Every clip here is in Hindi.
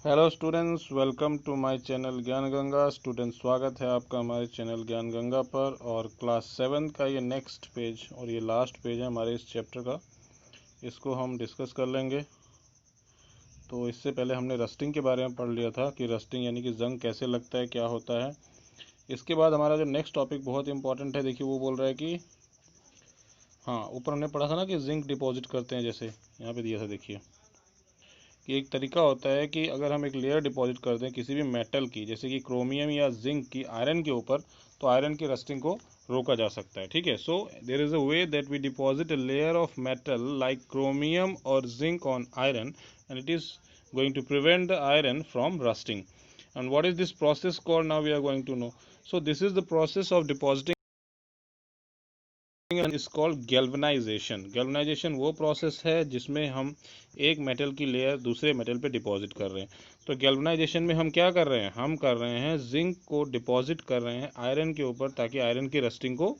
Hello students, welcome to my channel Gyan Ganga. Students, स्वागत है आपका हमारे चैनल ज्ञान गंगा पर। और क्लास 7 का ये नेक्स्ट पेज और ये लास्ट पेज है हमारे इस चैप्टर का, इसको हम डिस्कस कर लेंगे। तो इससे पहले हमने रस्टिंग के बारे में पढ़ लिया था कि रस्टिंग यानी कि जंग कैसे लगता है, क्या होता है। इसके बाद हमारा जो नेक्स्ट टॉपिक बहुत इंपॉर्टेंट है, देखिए वो बोल रहा है कि ऊपर हमने पढ़ा था ना कि जिंक डिपॉजिट करते हैं, जैसे यहाँ पे दिया था। देखिए कि एक तरीका होता है कि अगर हम एक लेयर डिपॉजिट कर दें किसी भी मेटल की, जैसे कि क्रोमियम या जिंक की आयरन के ऊपर, तो आयरन की रस्टिंग को रोका जा सकता है। ठीक है, so there is a way that we deposit a layer of metal like chromium और zinc on iron and it is going to prevent the iron from rusting. And what is this process called? Now we are going to know. So this is the process of depositing is called galvanisation. Galvanisation वो प्रोसेस है जिसमें हम एक मेटल की लेयर दूसरे मेटल पे डिपॉजिट कर रहे हैं। तो गैल्वेनाइजेशन में हम क्या कर रहे हैं, हम कर रहे हैं जिंक को डिपॉजिट कर रहे हैं आयरन के ऊपर, ताकि आयरन की रस्टिंग को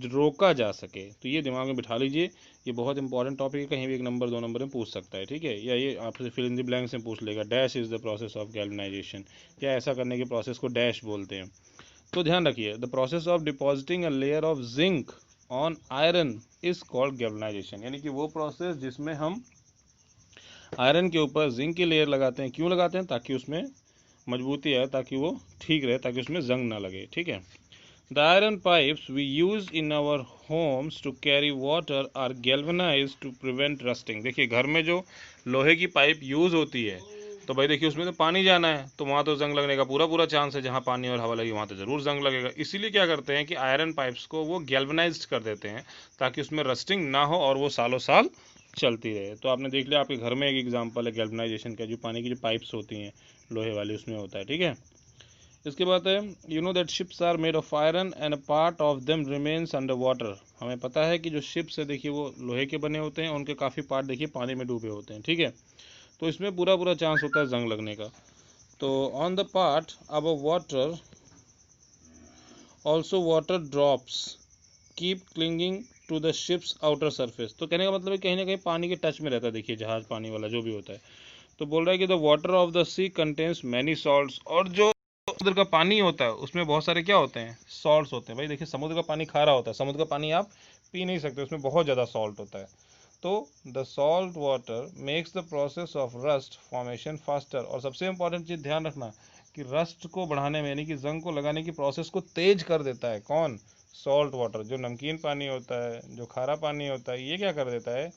रोका जा सके। तो ये दिमाग में बिठा लीजिए, ये बहुत इंपॉर्टेंट टॉपिक है, कहीं भी एक नंबर 2 नंबर में पूछ सकता है। ठीक है, या ये आपसे फिल इन द ब्लैंक्स में पूछ लेगा, dash is the process of galvanisation, या ऐसा करने के प्रोसेस को डैश बोलते हैं। तो ध्यान रखिए, the process of depositing a layer of zinc on iron is called galvanisation, यानी कि वो प्रोसेस जिसमें हम आयरन के ऊपर जिंक की लेयर लगाते हैं। क्यों लगाते हैं? ताकि उसमें मजबूती आए, ताकि वो ठीक रहे, ताकि उसमें जंग ना लगे। ठीक है, the iron pipes we use in our homes to carry water are galvanised to prevent rusting. देखिए, घर में जो लोहे की पाइप यूज होती है, तो भाई देखिए उसमें तो पानी जाना है, तो वहाँ तो जंग लगने का पूरा पूरा चांस है। जहाँ पानी और हवा लगी वहाँ तो ज़रूर जंग लगेगा। इसीलिए क्या करते हैं कि आयरन पाइप्स को वो गैल्वेनाइज्ड कर देते हैं, ताकि उसमें रस्टिंग ना हो और वो सालों साल चलती रहे। तो आपने देख लिया, आपके घर में एक एग्जाम्पल है गैल्वेनाइजेशन का, जो पानी की जो पाइप्स होती हैं लोहे वाली, उसमें होता है। ठीक है, इसके बाद है you know that ships are made of iron and a part of them remains under water. हमें पता है कि जो शिप्स है, देखिए वो लोहे के बने होते हैं, उनके काफ़ी पार्ट देखिए पानी में डूबे होते हैं। ठीक है, तो इसमें पूरा पूरा चांस होता है जंग लगने का। तो on the part above water also water drops keep clinging to the ship's outer surface. तो कहने का मतलब है कहीं ना कहीं पानी के टच में रहता है। देखिए जहाज पानी वाला जो भी होता है, तो बोल रहा है कि the water of the sea contains many salts. और जो समुद्र का पानी होता है उसमें बहुत सारे क्या होते हैं, सॉल्ट्स होते हैं। भाई देखिए, समुद्र का पानी खारा होता है, समुद्र का पानी आप पी नहीं सकते, उसमें बहुत ज़्यादा सॉल्ट होता है। तो the salt water makes the process of rust formation faster. और सबसे इंपॉर्टेंट चीज़ ध्यान रखना कि रस्ट को बढ़ाने में, यानी कि जंग को लगाने की प्रोसेस को तेज कर देता है। कौन? Salt water. जो नमकीन पानी होता है, जो खारा पानी होता है, ये क्या कर देता है,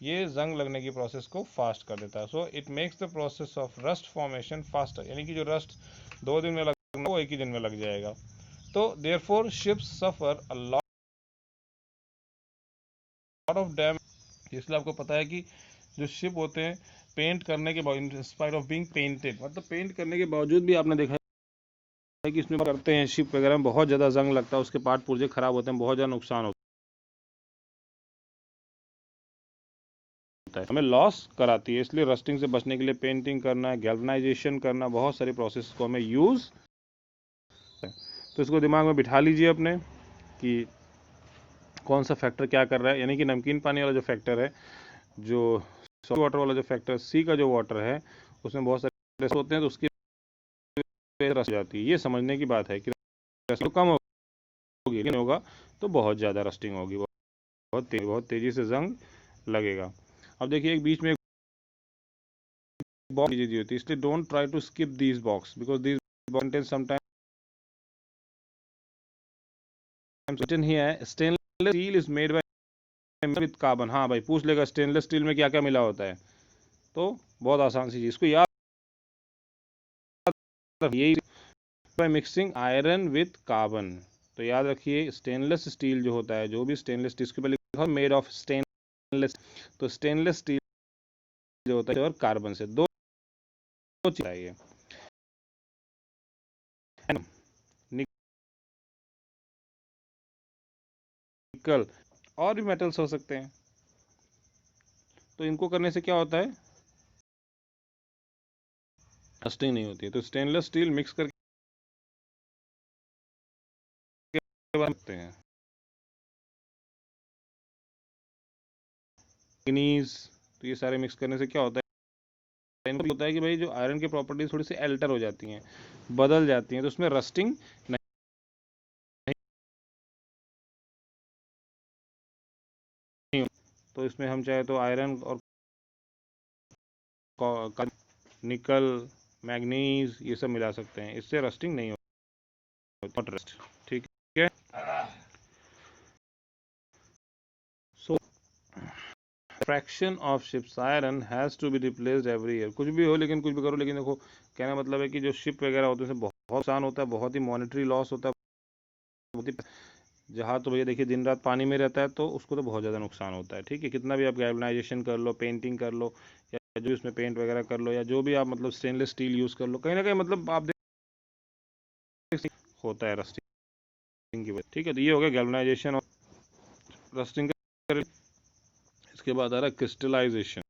ये जंग लगने की प्रोसेस को फास्ट कर देता है। So it makes the process of rust formation faster, यानी कि जो रस्ट 2 दिन में लगना वो 1 ही दिन में लग जाएगा। तो therefore ships suffer a lot of damage. इसलिए आपको पता है कि जो शिप होते हैं, पेंट करने के बाद, in spite of being painted, मतलब पेंट करने के बावजूद भी आपने देखा है कि इसमें करते हैं शिप वगैरह में बहुत ज़्यादा जंग लगता है, उसके पार्ट पुर्जे खराब होते हैं, बहुत ज़्यादा नुकसान होता है, हमें लॉस कराती है। इसलिए रस्टिंग से बचने के लिए पेंटिंग करना, गैल्वेनाइजेशन करना, बहुत सारी प्रोसेस को हमें यूज़। तो इसको दिमाग में बिठा लीजिए अपने कि कौन सा फैक्टर क्या कर रहा है। यानी कि नमकीन पानी वाला जो फैक्टर है, जो सॉल्ट वाटर वाला जो फैक्टर, सी का जो वाटर है, उसमें बहुत सारे होते हैं, तो उसकी रस जाती है। ये समझने की बात है कि रस्टिंग कम होगी, नहीं होगा तो बहुत ज़्यादा रस्टिंग होगी, बहुत तेज़ी से जंग लगेगा। अब देखिए, एक बीच में एक बॉक्स दी होती है, इसलिए don't try to skip these box because these contain sometimes written here है stainless steel is made by with carbon. हाँ भाई, पूछ लेगा स्टेनलेस स्टील में क्या क्या मिला होता है, तो बहुत आसान सी चीज़, इसको याद, यही by mixing iron with carbon. तो याद रखिए, स्टेनलेस स्टील जो होता है, जो भी स्टेनलेस स्टील, इसके पहले लिखा मेड ऑफ स्टेनलेस, तो स्टेनलेस स्टील जो होता है और कार्बन से दो चीज चाहिए। निकल और भी मेटल्स हो सकते हैं, तो इनको करने से क्या होता है, रस्टिंग नहीं होती है। तो स्टेनलेस स्टील मिक्स करके बनाते हैं। मैंगनीज, तो ये सारे मिक्स करने से क्या होता है, इनका होता है कि भाई जो आयरन की प्रॉपर्टीज थोड़ी सी अल्टर हो जाती हैं, बदल जाती हैं, तो उसमें रस्टिंग नहीं हो। तो इसमें हम चाहे तो आयरन और निकल, मैग्नीज ये सब मिला सकते हैं, इससे रस्टिंग नहीं होती, नॉट रस्ट। ठीक है। So fraction of ships iron has to be replaced every year. कुछ भी हो, लेकिन कुछ भी करो, लेकिन देखो कहना मतलब है कि जो शिप वगैरह होते हैं उसमें बहुत नुकसान होता है, बहुत ही मॉनेटरी लॉस होता है, बहुत ही जहाँ तो भैया देखिए दिन रात पानी में रहता है तो उसको तो बहुत ज़्यादा नुकसान होता है। ठीक है, कितना भी आप गैल्वनाइजेशन कर लो, पेंटिंग कर लो, या जो इसमें पेंट वगैरह कर लो, या जो भी आप मतलब स्टेनलेस स्टील यूज़ कर लो, कहीं ना कहीं मतलब आप देख होता है रस्टिंग की वजह। ठीक है, तो ये हो गया गैल्वनाइजेशन और रस्टिंग का। इसके बाद आ रहा है क्रिस्टलाइजेशन।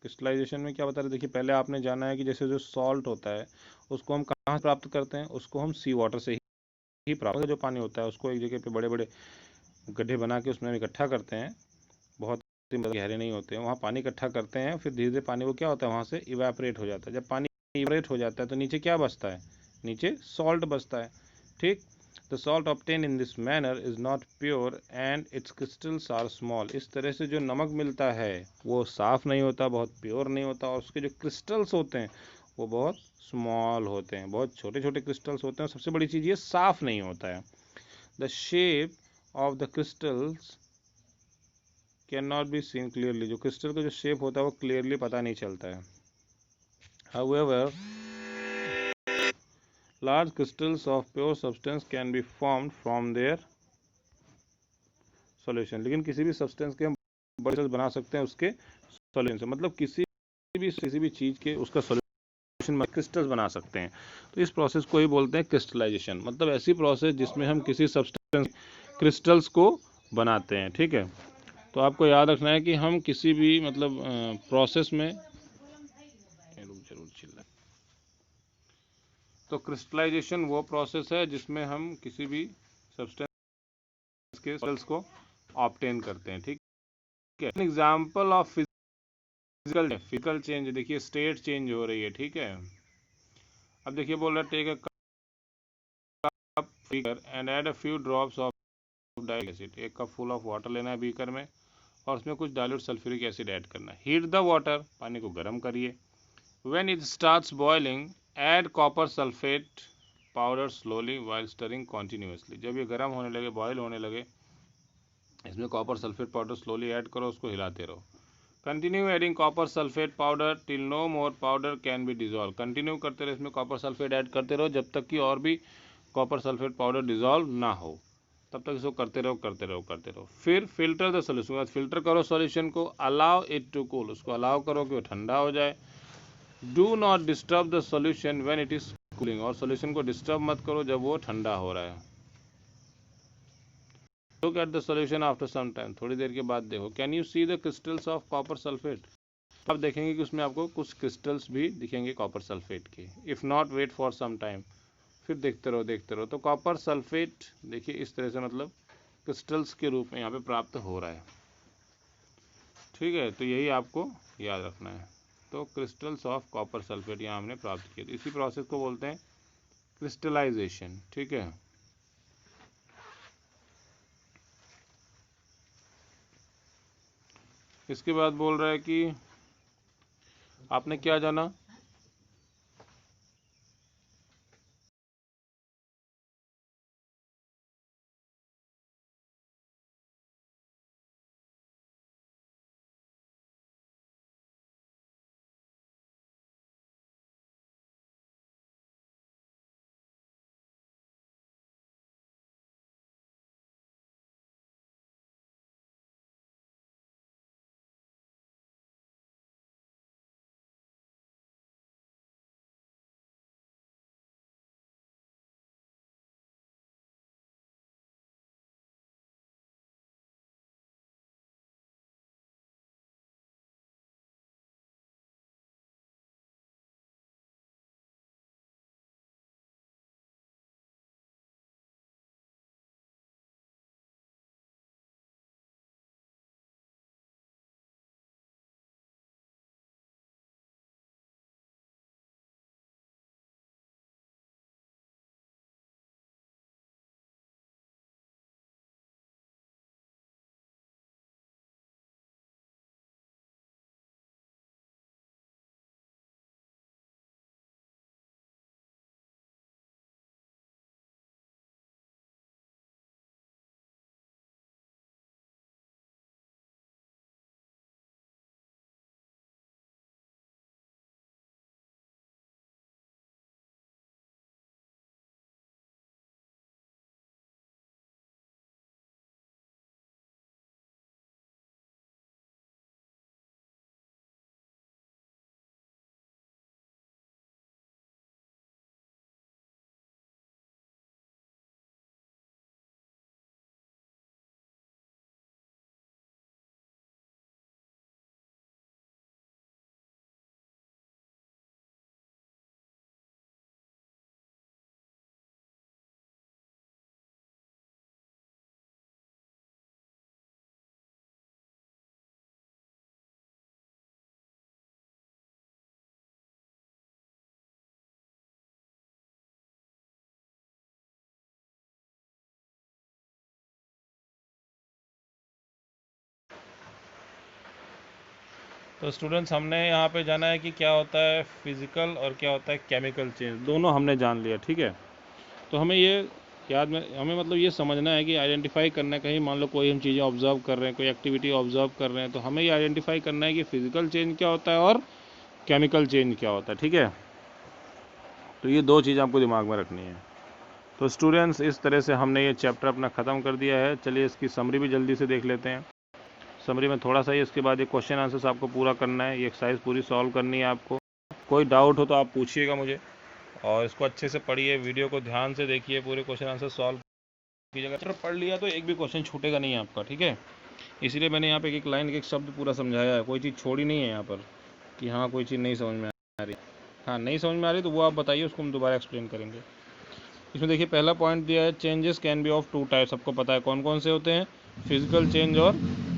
क्रिस्टलाइजेशन में क्या बता रहे, देखिए पहले आपने जाना है कि जैसे जो सॉल्ट होता है उसको हम कहाँ प्राप्त करते हैं, उसको हम सी वाटर से ही प्राप्त, जो पानी होता है उसको एक जगह पे बड़े बड़े गड्ढे बना के उसमें हम इकट्ठा करते हैं, बहुत गहरे नहीं होते हैं, वहाँ पानी इकट्ठा करते हैं, फिर धीरे धीरे पानी वो क्या होता है वहाँ से इवेपरेट हो जाता है। जब पानी इवेपरेट हो जाता है तो नीचे क्या बचता है, नीचे सॉल्ट बचता है। ठीक, the salt obtain in this manner is not pure and its crystals are small. इस तरह से जो नमक मिलता है वो साफ़ नहीं होता, बहुत प्योर नहीं होता, और उसके जो क्रिस्टल्स होते हैं वो बहुत स्मॉल होते हैं, बहुत छोटे छोटे क्रिस्टल्स होते हैं। सबसे बड़ी चीज़ ये साफ़ नहीं होता है। The shape of the crystals can not be seen clearly. जो क्रिस्टल का जो शेप होता है वो क्लियरली पता नहीं चलता है। However large crystals of pure substance can be formed from their solution. लेकिन किसी भी सब्सटेंस के हम बड़े बना सकते हैं उसके सॉल्यूशन से, मतलब किसी भी चीज़ के उसका सॉल्यूशन में क्रिस्टल्स बना सकते हैं। तो इस प्रोसेस को ही बोलते हैं क्रिस्टलाइजेशन, मतलब ऐसी प्रोसेस जिसमें हम किसी सब्सटेंस क्रिस्टल्स को बनाते हैं। ठीक है, तो आपको याद रखना है कि हम किसी भी मतलब प्रोसेस में तो क्रिस्टलाइजेशन वो प्रोसेस है जिसमें हम किसी भी सब्सटेंस के सेल्स को ऑब्टेन करते हैं। ठीक है, एग्जांपल ऑफ फिजिकल चेंज, देखिए स्टेट चेंज हो रही है। ठीक है, अब देखिए बोल रहा है take a cup figure and add a few drops of dilute acid. एक कप फुल ऑफ वाटर लेना है बीकर में और उसमें कुछ डाइल्यूट सल्फ्यूरिक एसिड ऐड करना है। हीट द वाटर, पानी को गर्म करिए। When it starts boiling add copper sulphate powder slowly while stirring continuously. जब ये गर्म होने लगे, बॉयल होने लगे, इसमें copper sulphate powder slowly add करो, उसको हिलाते रहो। Continue adding copper sulphate powder till no more powder can be dissolve. Continue करते रहो, इसमें कॉपर सल्फेट ऐड करते रहो जब तक कि और भी कॉपर सल्फेट पाउडर डिजॉल्व ना हो, तब तक इसको करते रहो करते रहो करते रहो। फिर फिल्टर द सोल्यूशन, फिल्टर करो सॉल्यूशन को। अलाउ इट टू कूल, उसको अलाउ करो कि वो ठंडा हो जाए। Do not disturb the solution when it is cooling, और सोल्यूशन को डिस्टर्ब मत करो जब वो ठंडा हो रहा है। Look at the solution after some time, थोड़ी देर के बाद देखो। Can you see the crystals of copper sulphate, आप देखेंगे कि उसमें आपको कुछ क्रिस्टल्स भी दिखेंगे कॉपर सल्फेट के। If not wait for some time, फिर देखते रहो देखते रहो। तो कॉपर सल्फेट देखिए इस तरह से मतलब क्रिस्टल्स के रूप में यहाँ पे प्राप्त हो रहा है। ठीक है, तो यही आपको याद रखना है। तो क्रिस्टल्स ऑफ कॉपर सल्फेट यहाँ हमने प्राप्त किए, इसी प्रोसेस को बोलते हैं क्रिस्टलाइजेशन। ठीक है, इसके बाद बोल रहा है कि आपने क्या जाना, तो स्टूडेंट्स हमने यहाँ पे जाना है कि क्या होता है फिजिकल और क्या होता है केमिकल चेंज, दोनों हमने जान लिया, ठीक है। तो हमें ये याद में हमें मतलब ये समझना है कि आइडेंटिफाई करना है, कहीं मान लो कोई हम चीज़ें ऑब्जर्व कर रहे हैं, कोई एक्टिविटी ऑब्जर्व कर रहे हैं, तो हमें ये आइडेंटिफाई करना है कि फिजिकल चेंज क्या होता है और केमिकल चेंज क्या होता है, ठीक है। तो ये दो चीज़ आपको दिमाग में रखनी है। तो स्टूडेंट्स इस तरह से हमने ये चैप्टर अपना ख़त्म कर दिया है। चलिए इसकी समरी भी जल्दी से देख लेते हैं। समरी में थोड़ा सा ही, इसके बाद ये क्वेश्चन आंसर्स आपको पूरा करना है, ये एक्सरसाइज पूरी सॉल्व करनी है आपको। कोई डाउट हो तो आप पूछिएगा मुझे, और इसको अच्छे से पढ़िए, वीडियो को ध्यान से देखिए, पूरे क्वेश्चन आंसर सॉल्व कीजिएगा। चैप्टर पढ़ लिया तो एक भी क्वेश्चन छूटेगा नहीं आपका, ठीक है। इसीलिए मैंने यहाँ पे एक लाइन एक शब्द पूरा समझाया है, कोई चीज़ छोड़ी नहीं है यहाँ पर कि हाँ कोई चीज़ नहीं समझ में आ रही। हाँ नहीं समझ में आ रही तो वो आप बताइए, उसको हम दोबारा एक्सप्लेन करेंगे। इसमें देखिए पहला पॉइंट दिया है, changes can be of two types. सबको पता है कौन कौन से होते हैं, फिजिकल चेंज और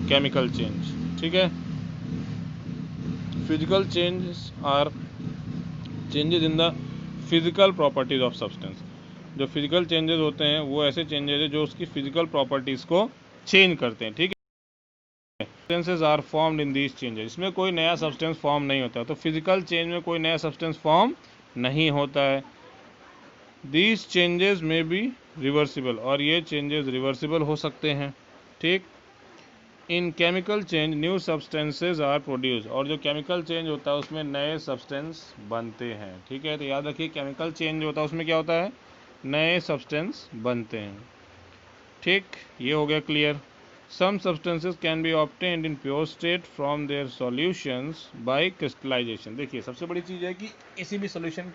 केमिकल चेंज, ठीक है। Physical changes are changes in the physical properties of substance. जो फिजिकल चेंजेस होते हैं वो ऐसे चेंजेस हैं जो उसकी फिजिकल प्रॉपर्टीज को चेंज करते हैं, ठीक है। Substances are formed in these changes, इसमें कोई नया सब्सटेंस फॉर्म नहीं होता, तो फिजिकल चेंज में कोई नया सब्सटेंस फॉर्म नहीं होता है। दीज चेंजेस में बी रिवर्सिबल, और ये चेंजेस रिवर्सिबल हो सकते हैं, ठीक। In chemical change new substances are produce, और जो केमिकल चेंज होता है उसमें नए सब्सटेंस बनते हैं, ठीक है। तो याद रखिए केमिकल चेंज होता है उसमें क्या होता है, नए सब्सटेंस बनते हैं, ठीक। ये हो गया clear. Some substances can be obtained in pure state from their solutions by crystallisation. देखिए सबसे बड़ी चीज़ है कि किसी भी सोल्यूशन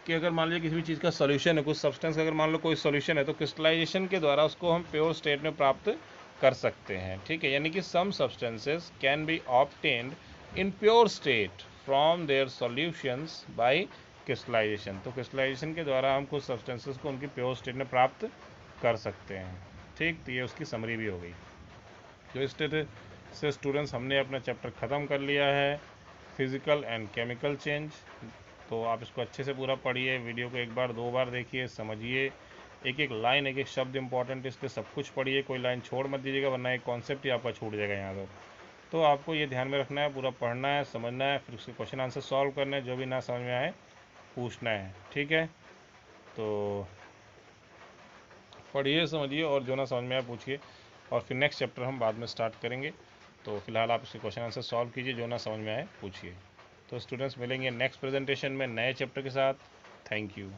कि अगर मान लीजिए किसी भी चीज़ का सॉल्यूशन है, कुछ सब्सटेंस का अगर मान लो कोई सॉल्यूशन है, तो क्रिस्टलाइजेशन के द्वारा उसको हम प्योर स्टेट में प्राप्त कर सकते हैं, ठीक है। यानी कि some substances can be obtained in pure state from their solutions by crystallisation. तो क्रिस्टलाइजेशन के द्वारा हम कुछ सब्सटेंसेस को उनकी प्योर स्टेट में प्राप्त कर सकते हैं, ठीक। तो ये उसकी समरी भी हो गई। तो इस तरह से स्टूडेंट्स हमने अपना चैप्टर ख़त्म कर लिया है, फिजिकल एंड केमिकल चेंज। तो आप इसको अच्छे से पूरा पढ़िए, वीडियो को एक बार दो बार देखिए, समझिए, एक एक लाइन एक एक शब्द इंपॉर्टेंट, इसलिए सब कुछ पढ़िए, कोई लाइन छोड़ मत दीजिएगा, वरना एक कॉन्सेप्ट ही आपका छूट जाएगा यहाँ पर। तो आपको ये ध्यान में रखना है, पूरा पढ़ना है, समझना है, फिर उसके क्वेश्चन आंसर सॉल्व करना है, जो भी ना समझ में आए पूछना है, ठीक है। तो पढ़िए, समझिए, और जो ना समझ में आए पूछिए, और फिर नेक्स्ट चैप्टर हम बाद में स्टार्ट करेंगे। तो फिलहाल आप इसके क्वेश्चन आंसर सॉल्व कीजिए, जो ना समझ में आए पूछिए। तो स्टूडेंट्स मिलेंगे नेक्स्ट प्रेजेंटेशन में नए चैप्टर के साथ। Thank you.